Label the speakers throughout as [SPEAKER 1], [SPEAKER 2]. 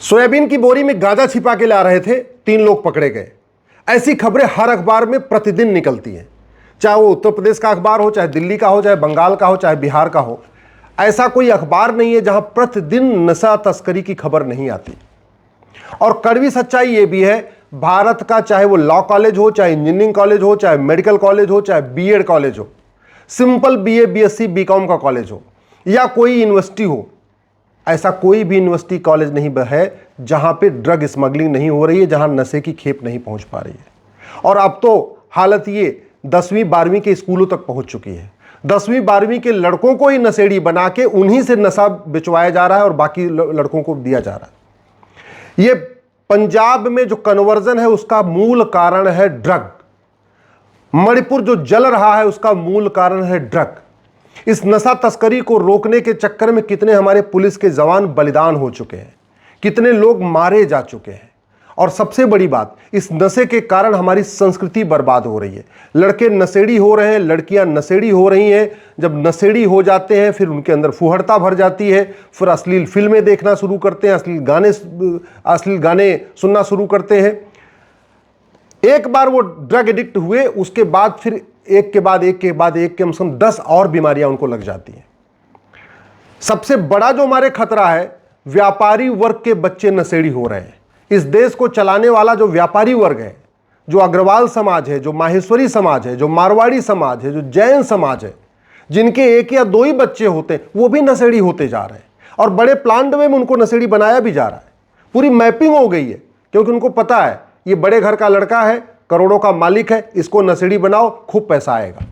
[SPEAKER 1] Soybean की बोरी में गांजा छिपा के ला रहे थे, 3 लोग पकड़े गए। ऐसी खबरें हर अखबार में प्रतिदिन निकलती हैं, चाहे वो उत्तर प्रदेश का अखबार हो, चाहे दिल्ली का हो, चाहे बंगाल का हो, चाहे बिहार का हो। ऐसा कोई अखबार नहीं है जहां प्रतिदिन नशा तस्करी की खबर नहीं आती। और कड़वी सच्चाई यह भी है, भारत का चाहे वो लॉ कॉलेज हो, चाहे इंजीनियरिंग कॉलेज हो, चाहे मेडिकल कॉलेज हो, चाहे बीएड कॉलेज हो, सिंपल बीए, बीएससी, बीकॉम का कॉलेज हो, या कोई यूनिवर्सिटी हो, ऐसा कोई भी यूनिवर्सिटी कॉलेज नहीं है जहां पे ड्रग स्मगलिंग नहीं हो रही है, जहां नशे की खेप नहीं पहुंच पा रही है। और अब तो हालत ये 10वीं 12वीं के स्कूलों तक पहुंच चुकी है। 10वीं 12वीं के लड़कों को ही नशेड़ी बना के उन्हीं से नशा बिचवाया जा रहा है और बाकी लड़कों को दिया जा रहा है। ये पंजाब में जो कन्वर्जन है उसका मूल कारण है ड्रग। मणिपुर जो जल रहा है उसका मूल कारण है ड्रग। इस नशा तस्करी को रोकने के चक्कर में कितने हमारे पुलिस के जवान बलिदान हो चुके हैं, कितने लोग मारे जा चुके हैं। और सबसे बड़ी बात, इस नशे के कारण हमारी संस्कृति बर्बाद हो रही है। लड़के नशेड़ी हो रहे हैं, लड़कियां नशेड़ी हो रही हैं। जब नशेड़ी हो जाते हैं फिर उनके अंदर फुहड़ता भर जाती है, फिर अश्लील फिल्में देखना शुरू करते हैं, अश्लील गाने सुनना शुरू करते हैं। एक बार वो ड्रग एडिक्ट हुए, उसके बाद फिर एक के बाद एक के बाद एक के 10 और बीमारियां उनको लग जाती हैं। सबसे बड़ा जो हमारे खतरा है, व्यापारी वर्ग के बच्चे नशेड़ी हो रहे हैं। इस देश को चलाने वाला जो व्यापारी वर्ग है, जो अग्रवाल समाज है, जो माहेश्वरी समाज है, जो मारवाड़ी समाज है, जो जैन समाज है, जिनके 1 या 2 ही बच्चे होते हैं, वो भी नशेड़ी होते जा रहे हैं। और बड़े प्लांट में उनको नशेड़ी बनाया भी जा रहा है। पूरी मैपिंग हो गई है, क्योंकि उनको पता है ये बड़े घर का लड़का है, करोड़ों का मालिक है, इसको नशेड़ी बनाओ, खूब पैसा आएगा।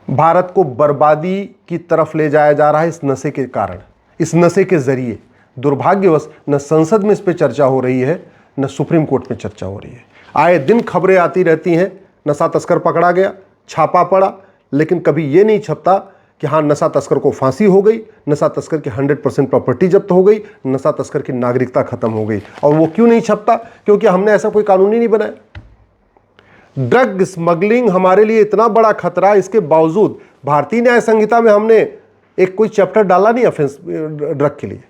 [SPEAKER 1] भारत को बर्बादी की तरफ ले जाया जा रहा है इस नशे के कारण, इस नशे के जरिए। दुर्भाग्यवश न संसद में इस पे चर्चा हो रही है, न सुप्रीम कोर्ट में चर्चा हो रही है। आए दिन खबरें आती रहती हैं, नशा तस्कर पकड़ा गया, छापा पड़ा, लेकिन कभी ये नहीं छपता कि हाँ नशा तस्कर को फांसी हो गई, नशा तस्कर की 100% प्रॉपर्टी जब्त हो गई, नशा तस्कर की नागरिकता खत्म हो गई। और वो क्यों नहीं छपता? क्योंकि हमने ऐसा कोई कानून ही नहीं बनाया। ड्रग स्मगलिंग हमारे लिए इतना बड़ा खतरा है, इसके बावजूद भारतीय न्याय संहिता में हमने एक कोई चैप्टर डाला नहीं ऑफेंस ड्रग के लिए।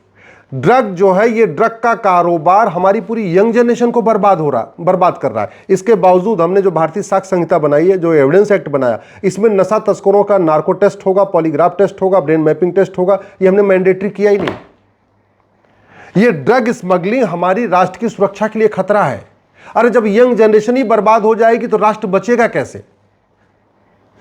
[SPEAKER 1] ड्रग जो है, ये ड्रग का कारोबार हमारी पूरी यंग जनरेशन को बर्बाद कर रहा है। इसके बावजूद हमने जो भारतीय साक्ष्य संहिता बनाई है, जो एविडेंस एक्ट बनाया, इसमें नशा तस्करों का नार्को टेस्ट होगा, पॉलीग्राफ टेस्ट होगा, ब्रेन मैपिंग टेस्ट होगा, ये हमने मैंडेटरी किया ही नहीं। ये ड्रग स्मगलिंग हमारी राष्ट्र की सुरक्षा के लिए खतरा है। अरे जब यंग जनरेशन ही बर्बाद हो जाएगी तो राष्ट्र बचेगा कैसे?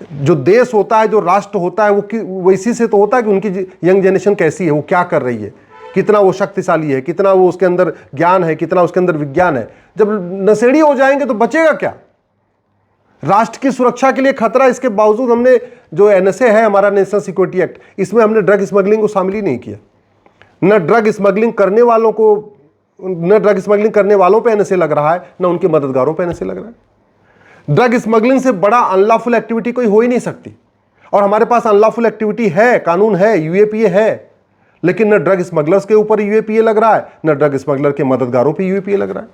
[SPEAKER 1] जो देश होता है, जो राष्ट्र होता है, वो इसी से तो होता है कि उनकी यंग जनरेशन कैसी है, वो क्या कर रही है, कितना वो शक्तिशाली है, कितना वो उसके अंदर ज्ञान है, कितना उसके अंदर विज्ञान है। जब नशेड़ी हो जाएंगे तो बचेगा क्या? राष्ट्र की सुरक्षा के लिए खतरा। इसके बावजूद हमने जो एनएसए है, हमारा नेशनल सिक्योरिटी एक्ट, इसमें हमने ड्रग स्मगलिंग को शामिल ही नहीं किया। न ड्रग स्मगलिंग करने वालों पे एनएसए लग रहा है, न उनके मददगारों पे एनएसए लग रहा है। ड्रग स्मगलिंग से बड़ा अनलॉफुल एक्टिविटी कोई हो ही नहीं सकती। और हमारे पास अनलॉफुल एक्टिविटी है, कानून है, यूएपीए है, लेकिन न ड्रग स्मगलर्स के ऊपर यूएपीए लग रहा है, न ड्रग स्मगलर के मददगारों पे यूएपीए लग रहा है।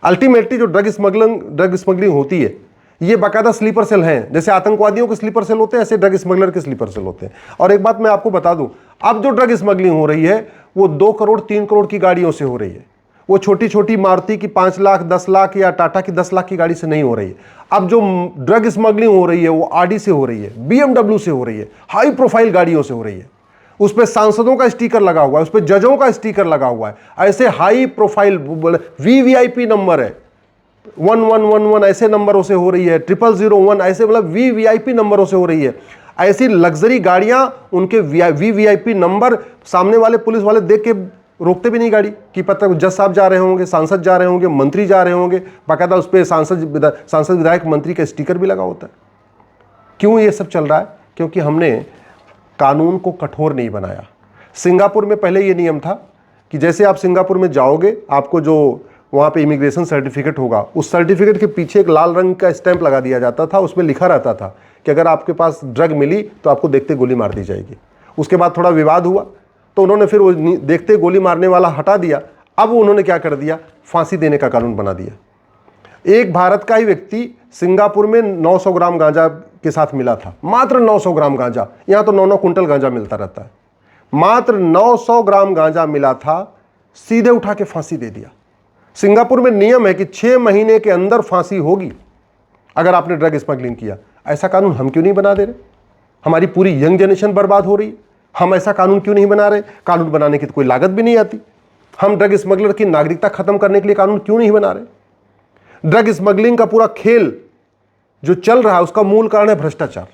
[SPEAKER 1] अल्टीमेटली जो ड्रग स्मगलिंग होती है, ये बाकायदा स्लीपर सेल हैं। जैसे आतंकवादियों के स्लीपर सेल होते हैं, ऐसे ड्रग स्मगलर के स्लीपर सेल होते हैं। और एक बात मैं आपको बता दूं, अब जो ड्रग स्मगलिंग हो रही है वो 2 करोड़ 3 करोड़ की गाड़ियों से हो रही है। वो छोटी छोटी मारुति की 5 लाख 10 लाख या टाटा की 10 लाख की गाड़ी से नहीं हो रही है। अब जो ड्रग स्मगलिंग हो रही है वो आरडी से हो रही है, बीएमडब्ल्यू से हो रही है, हाई प्रोफाइल गाड़ियों से हो रही है। उस पर सांसदों का स्टिकर लगा हुआ है, उस पर जजों का स्टिकर लगा हुआ है। ऐसे हाई प्रोफाइल वीवीआईपी नंबर है, 1111 ऐसे नंबरों से हो रही है, 0001 ऐसे, मतलब वीवीआईपी नंबरों से हो रही है। ऐसी लग्जरी गाड़ियां, उनके वीवीआईपी नंबर, सामने वाले पुलिस वाले देख के रोकते भी नहीं गाड़ी कि पता जज साहब जा रहे होंगे, सांसद जा रहे होंगे, मंत्री जा रहे होंगे। बाकायदा उस पर सांसद विधायक मंत्री का स्टिकर भी लगा होता है। क्यों ये सब चल रहा है? क्योंकि हमने कानून को कठोर नहीं बनाया। सिंगापुर में पहले ये नियम था कि जैसे आप सिंगापुर में जाओगे, आपको जो वहाँ पे इमिग्रेशन सर्टिफिकेट होगा, उस सर्टिफिकेट के पीछे एक लाल रंग का स्टैंप लगा दिया जाता था। उसमें लिखा रहता था कि अगर आपके पास ड्रग मिली तो आपको देखते गोली मार दी जाएगी। उसके बाद थोड़ा विवाद हुआ तो उन्होंने फिर वो देखते गोली मारने वाला हटा दिया। अब उन्होंने क्या कर दिया, फांसी देने का कानून बना दिया। एक भारत का ही व्यक्ति सिंगापुर में 900 ग्राम गांजा के साथ मिला था, मात्र 900 ग्राम गांजा। यहाँ तो 9-9 कुंटल गांजा मिलता रहता है। मात्र 900 ग्राम गांजा मिला था, सीधे उठा के फांसी दे दिया। सिंगापुर में नियम है कि 6 महीने के अंदर फांसी होगी अगर आपने ड्रग स्मगलिंग किया। ऐसा कानून हम क्यों नहीं बना दे रहे? हमारी पूरी यंग जनरेशन बर्बाद हो रही है, हम ऐसा कानून क्यों नहीं बना रहे? कानून बनाने की तो कोई लागत भी नहीं आती। हम ड्रग स्मगलर की नागरिकता खत्म करने के लिए कानून क्यों नहीं बना रहे? ड्रग स्मगलिंग का पूरा खेल जो चल रहा है उसका मूल कारण है भ्रष्टाचार।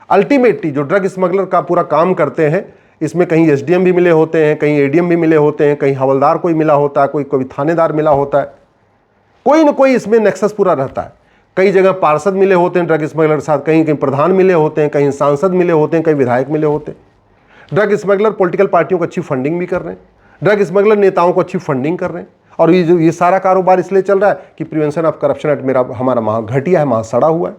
[SPEAKER 1] अल्टीमेटली जो ड्रग स्मगलर का पूरा काम करते हैं, इसमें कहीं एसडीएम भी मिले होते हैं, कहीं एडीएम भी मिले होते हैं, कहीं हवलदार कोई मिला होता है, कोई थानेदार मिला होता है, कोई ना कोई इसमें नेक्सस पूरा रहता है। कई जगह पार्षद मिले होते हैं ड्रग स्मगलर के साथ, कहीं कहीं प्रधान मिले होते हैं, कहीं सांसद मिले होते हैं, कहीं विधायक मिले होते हैं। ड्रग स्मगलर पॉलिटिकल पार्टियों को अच्छी फंडिंग भी कर रहे हैं, ड्रग स्मगलर नेताओं को अच्छी फंडिंग कर रहे हैं। और ये सारा कारोबार इसलिए चल रहा है कि प्रिवेंशन ऑफ करप्शन एक्ट हमारा महा घटिया है, महा सड़ा हुआ है।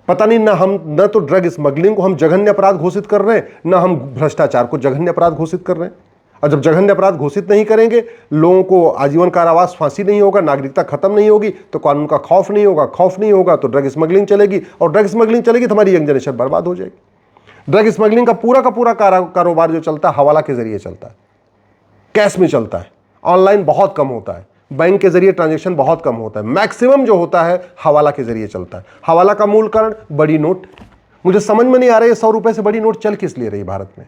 [SPEAKER 1] पता नहीं ना तो ड्रग स्मगलिंग को हम जघन्य अपराध घोषित कर रहे हैं, ना हम भ्रष्टाचार को जघन्य अपराध घोषित कर रहे हैं। और जब जघन्य अपराध घोषित नहीं करेंगे, लोगों को आजीवन कारावास, फांसी नहीं होगा, नागरिकता खत्म नहीं होगी, तो कानून का खौफ नहीं होगा, खौफ नहीं होगा तो ड्रग स्मगलिंग चलेगी, और ड्रग स्मगलिंग चलेगी तो हमारी यंग जनरेशन बर्बाद हो जाएगी। ड्रग स्मगलिंग का पूरा कारोबार जो चलता है हवाला के जरिए चलता है, कैश में चलता है, ऑनलाइन बहुत कम होता है, बैंक के जरिए ट्रांजैक्शन बहुत कम होता है, मैक्सिमम जो होता है हवाला के जरिए चलता है। हवाला का मूल कारण बड़ी नोट। मुझे समझ में नहीं आ रहा है 100 रुपए से बड़ी नोट चल किस लिए रही भारत में,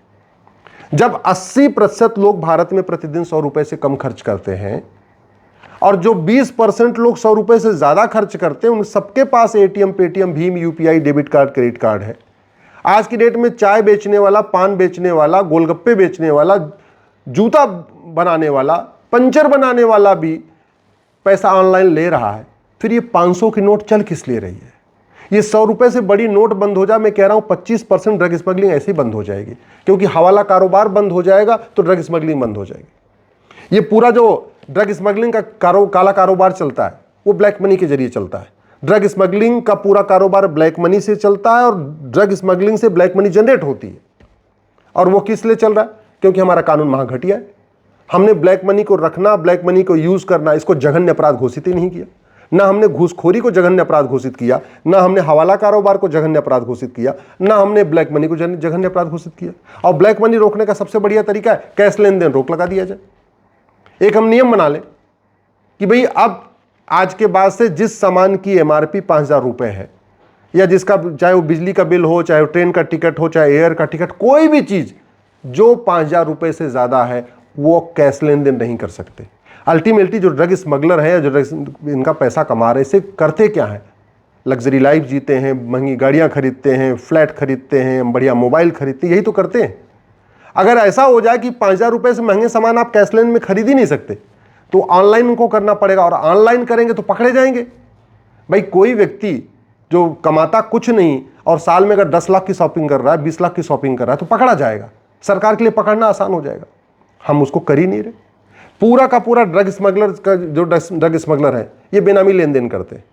[SPEAKER 1] जब 80% लोग भारत में प्रतिदिन 100 रुपए से कम खर्च करते हैं, और जो 20% लोग 100 रुपए से ज्यादा खर्च करते हैं उन सबके पास एटीएम, पेटीएम, भीम, UPI, debit card, credit card है। आज की डेट में चाय बेचने वाला, पान बेचने वाला, गोलगप्पे बेचने वाला, जूता बनाने वाला, पंचर बनाने वाला भी पैसा ऑनलाइन ले रहा है। फिर ये 500 की नोट चल किस लिए रही है? ये 100 रुपए से बड़ी नोट बंद हो जाए, मैं कह रहा हूं 25% ड्रग स्मगलिंग ऐसे ही बंद हो जाएगी, क्योंकि हवाला कारोबार बंद हो जाएगा तो ड्रग स्मगलिंग बंद हो जाएगी। ये पूरा जो ड्रग स्मगलिंग का काला कारोबार चलता है वो ब्लैक मनी के जरिए चलता है। ड्रग स्मगलिंग का पूरा कारोबार ब्लैक मनी से चलता है, और ड्रग स्मगलिंग से ब्लैक मनी जनरेट होती है। और वो किस लिए चल रहा है? क्योंकि हमारा कानून महा घटिया है। हमने ब्लैक मनी को रखना, ब्लैक मनी को यूज करना, इसको जघन्य अपराध घोषित ही नहीं किया। ना हमने घूसखोरी को जघन्य अपराध घोषित किया, ना हमने हवाला कारोबार को जघन्य अपराध घोषित किया, ना हमने ब्लैक मनी को जघन्य अपराध घोषित किया। और ब्लैक मनी रोकने का सबसे बढ़िया तरीका है कैश लेन देन रोक लगा दिया जाए। एक हम नियम बना लें कि भाई अब आज के बाद से जिस सामान की एमआरपी 5,000 रुपए है, या जिसका चाहे वो बिजली का बिल हो, चाहे ट्रेन का टिकट हो, चाहे एयर का टिकट, कोई भी चीज जो 5,000 रुपए से ज्यादा है वो कैश लेन देन नहीं कर सकते। अल्टीमेटली जो ड्रग स्मगलर है, जो ड्रग इनका पैसा कमा रहे, इसे करते क्या है? लग्जरी लाइफ जीते हैं, महंगी गाड़ियां खरीदते हैं, फ्लैट खरीदते हैं, बढ़िया मोबाइल खरीदते हैं, यही तो करते हैं। अगर ऐसा हो जाए कि 5,000 रुपए से महंगे सामान आप कैश लेन में खरीद ही नहीं सकते, तो ऑनलाइन उनको करना पड़ेगा, और ऑनलाइन करेंगे तो पकड़े जाएंगे। भाई कोई व्यक्ति जो कमाता कुछ नहीं और साल में अगर 10 लाख की शॉपिंग कर रहा है, 20 लाख की शॉपिंग कर रहा है, तो पकड़ा जाएगा। सरकार के लिए पकड़ना आसान हो जाएगा। हम उसको कर ही नहीं रहे। पूरा का पूरा ड्रग स्मगलर का जो ड्रग स्मगलर है ये बेनामी लेन देन करते हैं।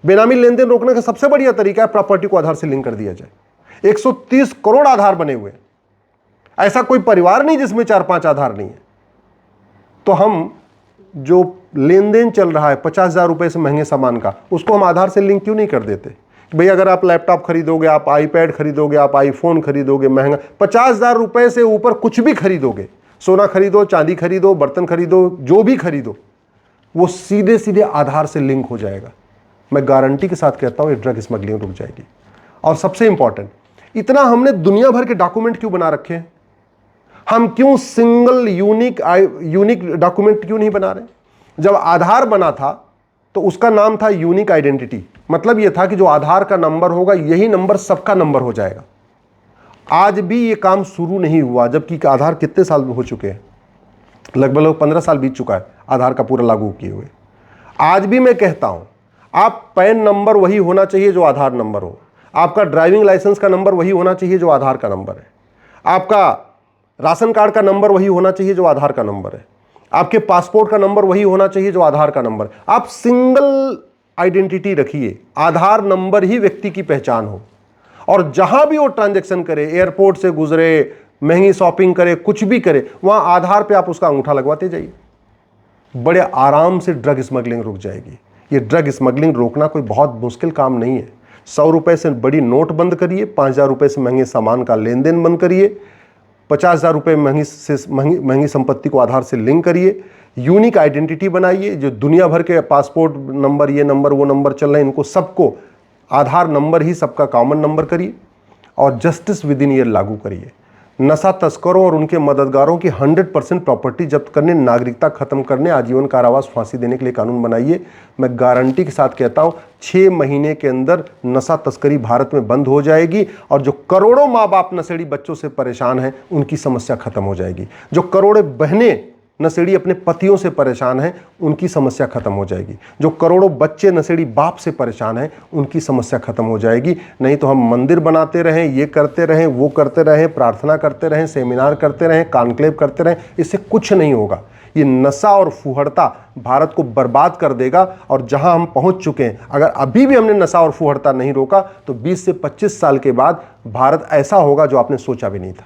[SPEAKER 1] बेनामी लेन देन रोकने का सबसे बढ़िया तरीका है प्रॉपर्टी को आधार से लिंक कर दिया जाए। 130 करोड़ आधार बने हुए हैं, ऐसा कोई परिवार नहीं जिसमें 4-5 आधार नहीं है। तो हम जो लेन देन चल रहा है 50,000 रुपए से महंगे सामान का, उसको हम आधार से लिंक क्यों नहीं कर देते? भाई अगर आप लैपटॉप खरीदोगे, आप आईपैड खरीदोगे, आप आईफोन खरीदोगे, महंगा 50,000 रुपए से ऊपर कुछ भी खरीदोगे, सोना खरीदो, चांदी खरीदो, बर्तन खरीदो, जो भी खरीदो, वो सीधे सीधे आधार से लिंक हो जाएगा। मैं गारंटी के साथ कहता हूं ये ड्रग स्मगलिंग रुक जाएगी। और सबसे इंपॉर्टेंट, इतना हमने दुनिया भर के डॉक्यूमेंट क्यों बना रखे हैं? हम क्यों सिंगल यूनिक डॉक्यूमेंट क्यों नहीं बना रहे? जब आधार बना था तो उसका नाम था यूनिक आइडेंटिटी। मतलब यह था कि जो आधार का नंबर होगा यही नंबर सबका नंबर हो जाएगा। आज भी ये काम शुरू नहीं हुआ, जबकि आधार कितने साल हो चुके हैं? लगभग 15 साल बीत चुका है आधार का पूरा लागू किए हुए। आज भी मैं कहता हूं आप पैन नंबर वही होना चाहिए जो आधार नंबर हो, आपका ड्राइविंग लाइसेंस का नंबर वही होना चाहिए जो आधार का नंबर है, आपका राशन कार्ड का नंबर वही होना चाहिए जो आधार का नंबर है, आपके पासपोर्ट का नंबर वही होना चाहिए जो आधार का नंबर। आप सिंगल आइडेंटिटी रखिए, आधार नंबर ही व्यक्ति की पहचान हो। और जहां भी वो ट्रांजैक्शन करे, एयरपोर्ट से गुजरे, महंगी शॉपिंग करे, कुछ भी करे, वहां आधार पे आप उसका अंगूठा लगवाते जाइए। बड़े आराम से ड्रग स्मगलिंग रुक जाएगी। ये ड्रग स्मगलिंग रोकना कोई बहुत मुश्किल काम नहीं है। 100 रुपए से बड़ी नोट बंद करिए, 5,000 रुपए से महंगे सामान का लेन देन बंद करिए, 50,000 रुपये महंगी संपत्ति को आधार से लिंक करिए, यूनिक आइडेंटिटी बनाइए। जो दुनिया भर के पासपोर्ट नंबर, ये नंबर, वो नंबर चल रहे हैं, इनको सबको आधार नंबर ही सबका कॉमन नंबर करिए और जस्टिस विद इन ईयर लागू करिए। नशा तस्करों और उनके मददगारों की 100% प्रॉपर्टी जब्त करने, नागरिकता खत्म करने, आजीवन कारावास, फांसी देने के लिए कानून बनाइए। मैं गारंटी के साथ कहता हूं 6 महीने के अंदर नशा तस्करी भारत में बंद हो जाएगी और जो करोड़ों माँ बाप नशेड़ी बच्चों से परेशान हैं उनकी समस्या खत्म हो जाएगी। जो करोड़ों बहनें नशेड़ी अपने पतियों से परेशान हैं उनकी समस्या खत्म हो जाएगी। जो करोड़ों बच्चे नशेड़ी बाप से परेशान हैं उनकी समस्या खत्म हो जाएगी। नहीं तो हम मंदिर बनाते रहें, ये करते रहें, वो करते रहें, प्रार्थना करते रहें, सेमिनार करते रहें, कॉन्क्लेव करते रहें, इससे कुछ नहीं होगा। ये नशा और फुहड़ता भारत को बर्बाद कर देगा और जहां हम पहुंच चुके हैं, अगर अभी भी हमने नशा और फुहड़ता नहीं रोका तो 20 से 25 साल के बाद भारत ऐसा होगा जो आपने सोचा भी नहीं था।